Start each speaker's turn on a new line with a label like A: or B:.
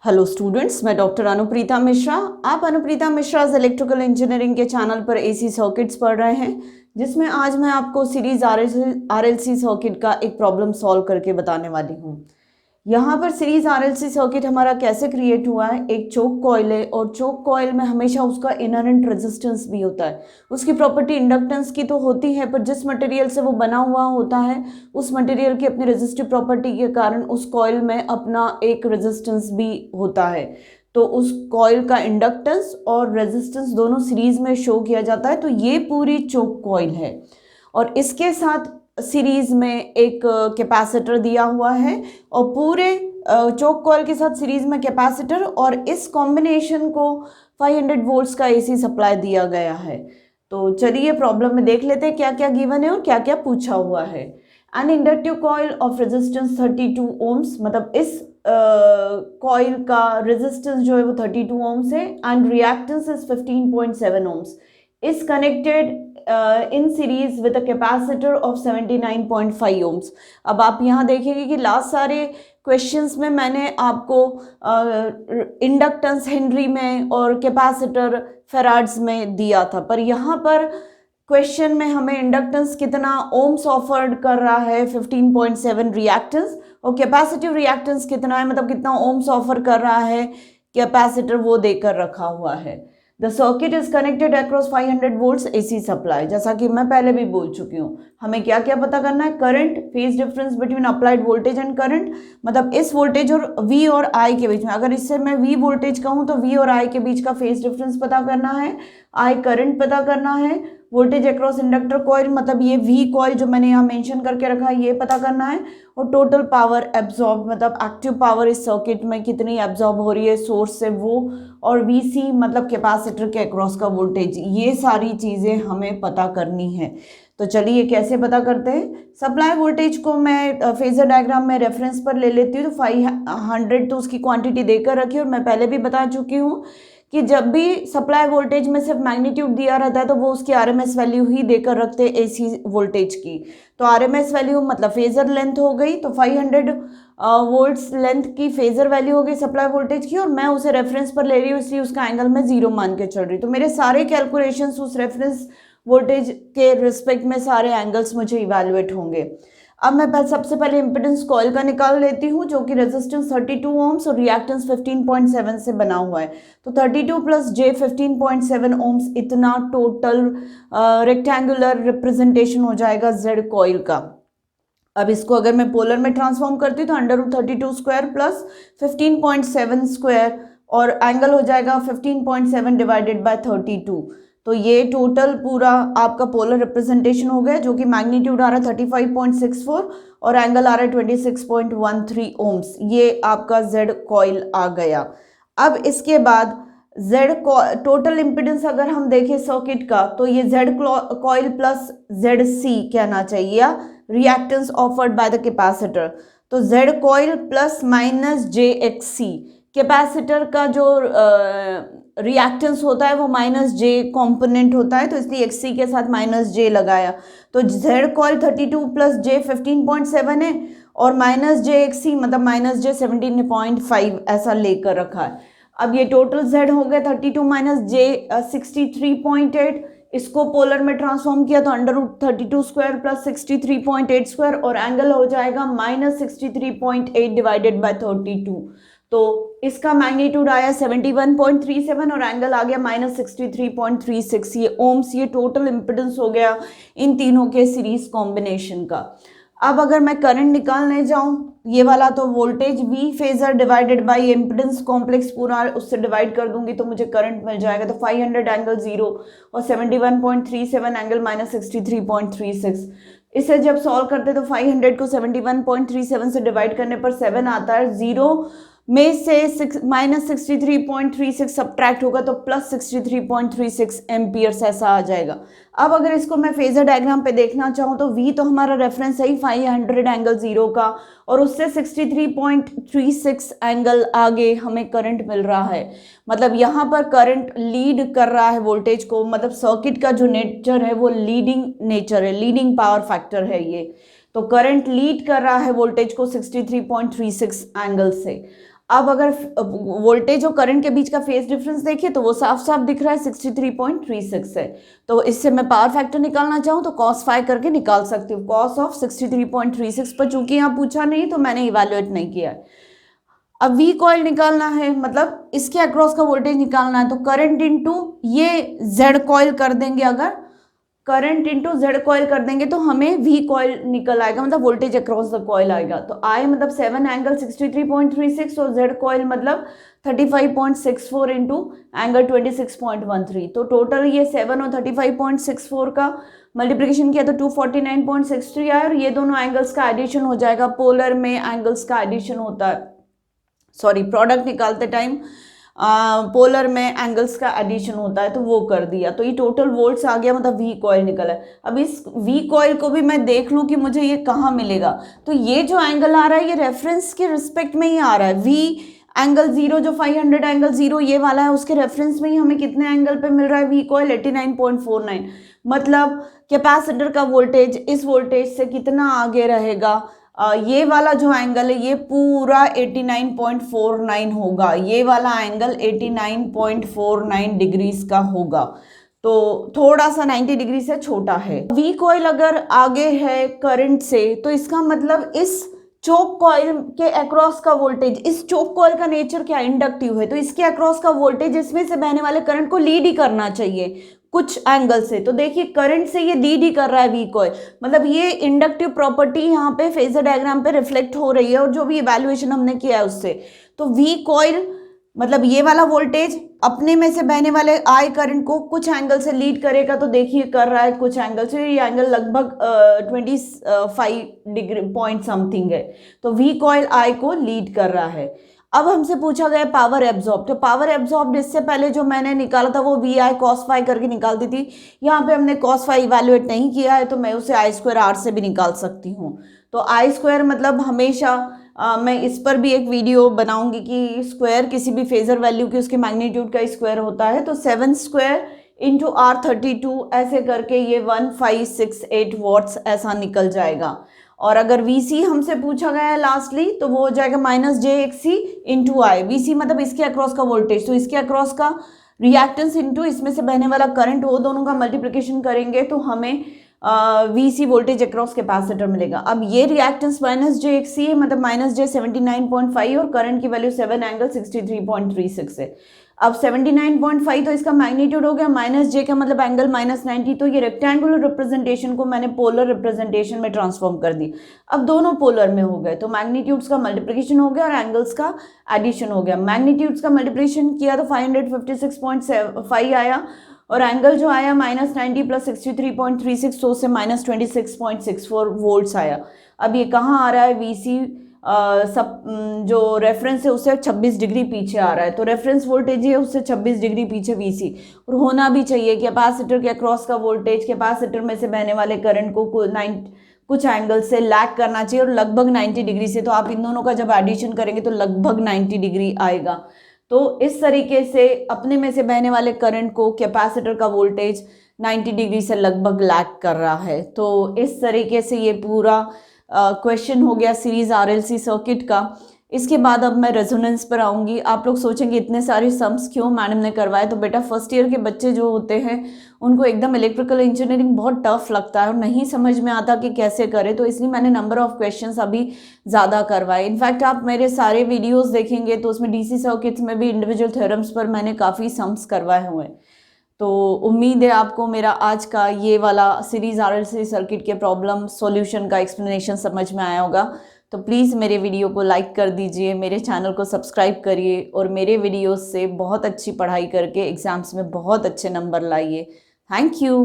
A: Hello students, मैं doctor Anupreeta Mishra. आप Anupreeta Mishra electrical engineering के चैनल पर एसी सर्किट्स पढ़ रहे हैं, जिसमें आज मैं आपको सीरीज आरएलसी सर्किट का एक प्रॉब्लम सॉल्व करके बताने वाली हूँ। यहाँ पर सीरीज आरएलसी सर्किट हमारा कैसे क्रिएट हुआ है। एक चोक कॉइल है और चोक कॉइल में हमेशा उसका इनहेरेंट रेजिस्टेंस भी होता है। उसकी प्रॉपर्टी इंडक्टेंस की तो होती है, पर जिस मटेरियल से वो बना हुआ होता है उस मटेरियल की अपनी रेजिस्टिव प्रॉपर्टी के कारण उस कॉइल में अपना एक रेजिस्टेंस भी होता है। तो उस कॉइल का इंडक्टेंस और रेजिस्टेंस दोनों सीरीज में शो किया जाता है। तो ये पूरी चोक कॉइल है और इसके साथ सीरीज में एक कैपेसिटर दिया हुआ है और पूरे चोक कॉइल के साथ सीरीज में कैपेसिटर और इस कॉम्बिनेशन को 500 वोल्ट्स का एसी सप्लाई दिया गया है। तो चलिए प्रॉब्लम में देख लेते हैं क्या क्या गिवन है और क्या क्या पूछा हुआ है। An inductive coil of resistance 32 ohms, मतलब इस कॉइल का रेजिस्टेंस जो है वो 32 ओम्स है and reactance is 15.7 ohms is connected in series with a capacitor of 79.5 ohms। अब आप यहाँ देखेंगे कि लास्ट सारे क्वेश्चंस में मैंने आपको इंडक्टेंस हेनरी में और कैपेसिटर फेराड्स में दिया था, पर यहाँ पर क्वेश्चन में हमें इंडक्टेंस कितना ओम्स ऑफर्ड कर रहा है 15.7 रिएक्टेंस और कैपेसिटिव रिएक्टेंस कितना है, मतलब कितना ओम्स ऑफर कर रहा है कैपेसिटर, वो देकर रखा हुआ है। The circuit is connected across 500 volts AC supply। जैसा कि मैं पहले भी बोल चुकी हूँ, हमें क्या क्या पता करना है। Current, phase difference between applied voltage and current, मतलब इस वोल्टेज और V और I के बीच में, अगर इससे मैं V वोल्टेज कहूँ तो V और I के बीच का फेज डिफरेंस पता करना है, I करंट पता करना है, वोल्टेज अक्रॉस इंडक्टर कॉइल, मतलब ये V कॉइल जो मैंने यहाँ मेंशन करके रखा है ये पता करना है, और टोटल पावर एब्जॉर्ब, मतलब एक्टिव पावर इस सर्किट में कितनी एब्जॉर्ब हो रही है सोर्स से वो, और VC मतलब कैपेसिटर के अक्रॉस का वोल्टेज, ये सारी चीज़ें हमें पता करनी है। तो चलिए कैसे पता करते हैं। सप्लाई वोल्टेज को मैं फेजर डायग्राम में रेफरेंस पर ले लेती हूँ। तो 500 तो उसकी क्वांटिटी देकर रखी और मैं पहले भी बता चुकी हूँ कि जब भी सप्लाई वोल्टेज में सिर्फ मैग्नीट्यूड दिया रहता है तो वो उसकी आरएमएस वैल्यू ही देकर रखते हैं एसी वोल्टेज की। तो आरएमएस वैल्यू मतलब फेजर लेंथ हो गई, तो 500 वोल्ट्स लेंथ की फेजर वैल्यू हो गई सप्लाई वोल्टेज की, और मैं उसे रेफरेंस पर ले रही हूँ इसलिए उसका एंगल मैं 0 मान के चल रही हूँ। तो मेरे सारे कैलकुलेशंस उस रेफरेंस वोल्टेज के रिस्पेक्ट में सारे एंगल्स मुझे इवेलुएट होंगे। अब मैं सबसे पहले इम्पिडेंस कॉइल का निकाल लेती हूँ, जो कि रेजिस्टेंस 32 ओम्स और रिएक्टेंस 15.7 से बना हुआ है। तो 32 प्लस J 15.7 ओम्स, इतना टोटल रेक्टेंगुलर रिप्रेजेंटेशन हो जाएगा Z कॉइल का। अब इसको अगर मैं पोलर में ट्रांसफॉर्म करती हूँ तो √32 स्क्वायर प्लस 15.7 स्क्वायर और एंगल हो जाएगा 15.7 डिवाइडेड बाय 32। तो ये टोटल पूरा आपका पोलर रिप्रेजेंटेशन हो गया, जो कि मैग्नीट्यूड आ रहा है 35.64 और एंगल आ रहा है 26.13 ओम्स। ये आपका Z कॉइल आ गया। अब इसके बाद Z टोटल इम्पिडेंस अगर हम देखें सर्किट का, तो ये Z कॉइल प्लस ZC कहना चाहिए, या reactance offered by the capacitor. तो Z coil plus minus JXC, capacitor का जो रिएक्टेंस होता है वो माइनस J कॉम्पोनेंट होता है, तो इसलिए XC के साथ माइनस J लगाया। तो Z कॉइल 32 प्लस J 15.7 है और माइनस JXC मतलब माइनस J 17.5 ऐसा लेकर रखा है। अब ये टोटल Z हो गया 32 माइनस J 63.8। इसको पोलर में ट्रांसफॉर्म किया तो √32 स्क्वायर प्लस 63.8 स्क्वायर और एंगल हो जाएगा -63.8 डिवाइडेड बाय 32। तो इसका मैग्नीट्यूड आया 71.37 और एंगल आ गया -63.36। ये ओम्स, ये टोटल इम्पिडेंस हो गया इन तीनों के सीरीज कॉम्बिनेशन का। अब अगर मैं करंट निकालने जाऊं, ये वाला तो voltage V phasor divided by impedance complex पूरा उससे डिवाइड कर दूंगी तो मुझे करंट मिल जाएगा। तो 500 एंगल 0 और 71.37 एंगल -63.36। इसे जब सॉल्व करते तो 500 को 71.37 से डिवाइड करने पर 7 आता है। 0 में से -63.36 सब्ट्रैक्ट होगा तो +63.36 एम्पियर्स ऐसा आ जाएगा। अब अगर इसको मैं फेजर डायग्राम पे देखना चाहूँ तो V तो हमारा रेफरेंस है ही 500 एंगल 0 का, और उससे 63.36 एंगल आगे हमें करंट मिल रहा है। मतलब यहाँ पर करंट लीड कर रहा है वोल्टेज को, मतलब सर्किट का जो नेचर है वो लीडिंग नेचर है, लीडिंग पावर फैक्टर है ये। तो करंट लीड कर रहा है वोल्टेज को 63.36 एंगल से। अब अगर वोल्टेज और करंट के बीच का फेज डिफरेंस देखिए तो वो साफ साफ दिख रहा है 63.36 है। तो इससे मैं पावर फैक्टर निकालना चाहूँ तो cos फाई करके निकाल सकती हूँ, cos ऑफ 63.36, पर चूंकि यहाँ पूछा नहीं तो मैंने इवेल्युएट नहीं किया है। अब वी कॉइल निकालना है, मतलब इसके अक्रॉस का वोल्टेज निकालना है, तो करंट इंटू ये जेड कॉइल कर देंगे, अगर करंट इंटू जेड कॉइल कर देंगे तो हमें वी कॉइल निकल आएगा, मतलब वोल्टेज अक्रॉस द कॉइल आएगा। तो आई मतलब 7 एंगल 63.36 और जेड कॉइल मतलब 35.64 इंटू एंगल 26.13। तो टोटल ये 7 और 35.64 का मल्टीप्लिकेशन किया तो 249.63 आया, और ये दोनों एंगल्स का एडिशन हो जाएगा। पोलर में एंगल्स का एडिशन होता है, सॉरी प्रोडक्ट निकालते टाइम पोलर में एंगल्स का एडिशन होता है, तो वो कर दिया। तो ये टोटल वोल्ट्स आ गया, मतलब वी कॉइल निकला है। अब इस वी कॉइल को भी मैं देख लूँ कि मुझे ये कहाँ मिलेगा। तो ये जो एंगल आ रहा है ये रेफरेंस के रिस्पेक्ट में ही आ रहा है। वी एंगल 0 जो 500 एंगल 0 ये वाला है उसके रेफरेंस में ही हमें कितने एंगल पे मिल रहा है वी कॉइल 89.49। मतलब कैपेसिटर का वोल्टेज इस वोल्टेज से कितना आगे रहेगा, ये वाला जो एंगल है ये पूरा 89.49 होगा, ये वाला एंगल 89.49 डिग्रीज का होगा, तो थोड़ा सा 90 डिग्री से छोटा है। वी कॉइल अगर आगे है करंट से तो इसका मतलब इस चोक कॉइल के अक्रॉस का वोल्टेज, इस चोक कॉइल का नेचर क्या इंडक्टिव है, तो इसके अक्रॉस का वोल्टेज इसमें से बहने वाले करंट को लीड ही करना चाहिए कुछ एंगल से। तो देखिए करंट से ये लीड ही कर रहा है वी कॉइल, मतलब ये इंडक्टिव प्रॉपर्टी यहाँ पे फेजर डायग्राम पे रिफ्लेक्ट हो रही है, और जो भी इवैल्यूएशन हमने किया है उससे। तो वी कॉइल मतलब ये वाला वोल्टेज अपने में से बहने वाले आई करंट को कुछ एंगल से लीड करेगा, तो देखिए कर रहा है कुछ एंगल से, ये एंगल लगभग 25 डिग्री पॉइंट समथिंग है, तो वी कॉइल आई को लीड कर रहा है। अब हमसे पूछा गया पावर एब्जॉर्ब, तो पावर एब्जॉर्ब इससे पहले जो मैंने निकाला था वो वी आई कॉस फाई करके निकालती थी। यहाँ पे हमने कॉस फाई इवेल्युएट नहीं किया है, तो मैं उसे आई स्क्वायर आर से भी निकाल सकती हूँ। तो आई स्क्वायर मतलब हमेशा मैं इस पर भी एक वीडियो बनाऊंगी कि स्क्वायर किसी भी फेजर वैल्यू की उसके मैग्नीट्यूड का स्क्वायर होता है। तो 7 स्क्वायर इंटू R32 ऐसे करके ये 1568 वॉट्स ऐसा निकल जाएगा। और अगर VC हमसे पूछा गया है लास्टली तो वो हो जाएगा -jXC इंटू आई। VC मतलब इसके अक्रॉस का वोल्टेज, तो इसके अक्रॉस का रिएक्टेंस इंटू इसमें से बहने वाला करंट, वो दोनों का मल्टीप्लिकेशन करेंगे तो हमें VC वोल्टेज अक्रॉस कैपेसिटर मिलेगा। अब ये रिएक्टेंस -jXC है, मतलब -j79.5 और करंट की वैल्यू 7 एंगल 63.36 है। अब 79.5 तो इसका मैग्नीट्यूड हो गया, -j का मतलब एंगल -90, तो ये रेक्टेंगुलर रिप्रेजेंटेशन को मैंने पोलर रिप्रेजेंटेशन में ट्रांसफॉर्म कर दी। अब दोनों पोलर में हो गए तो मैग्नीट्यूड्स का मल्टीप्लिकेशन हो गया और एंगल्स का एडिशन हो गया। मैग्नीट्यूड्स का मल्टीप्लिकेशन किया तो 556.5 आया, और एंगल जो आया -90 + 63.36, तो उससे -26.64 वोल्ट्स आया। अब ये कहाँ आ रहा है, VC सब जो रेफरेंस है उससे 26 डिग्री पीछे आ रहा है, तो रेफरेंस वोल्टेज है उससे 26 डिग्री पीछे VC, और होना भी चाहिए। कैपेसिटर के अक्रॉस का वोल्टेज कैपेसिटर में से बहने वाले करंट को कुछ एंगल से लैग करना चाहिए, और लगभग 90 डिग्री से। तो आप इन दोनों का जब एडिशन करेंगे तो लगभग 90 डिग्री आएगा। तो इस तरीके से अपने में से बहने वाले करंट को कैपेसिटर का वोल्टेज 90 डिग्री से लगभग लैग कर रहा है। तो इस तरीके से ये पूरा क्वेश्चन हो गया सीरीज RLC सर्किट का। इसके बाद अब मैं रेजोनेंस पर आऊँगी। आप लोग सोचेंगे इतने सारे सम्स क्यों मैडम ने करवाए, तो बेटा फर्स्ट ईयर के बच्चे जो होते हैं उनको एकदम इलेक्ट्रिकल इंजीनियरिंग बहुत टफ लगता है और नहीं समझ में आता कि कैसे करें, तो इसलिए मैंने नंबर ऑफ क्वेश्चंस अभी ज़्यादा करवाए। इनफैक्ट आप मेरे सारे वीडियोस देखेंगे तो उसमें DC सर्किट्स में भी इंडिविजुअल थ्योरम्स पर मैंने काफ़ी सम्स करवाए हुए हैं। तो उम्मीद है आपको मेरा आज का ये वाला सीरीज RLC सर्किट के प्रॉब्लम सॉल्यूशन का एक्सप्लेनेशन समझ में आया होगा। तो प्लीज़ मेरे वीडियो को लाइक कर दीजिए, मेरे चैनल को सब्सक्राइब करिए और मेरे वीडियोस से बहुत अच्छी पढ़ाई करके एग्ज़ाम्स में बहुत अच्छे नंबर लाइए। Thank you.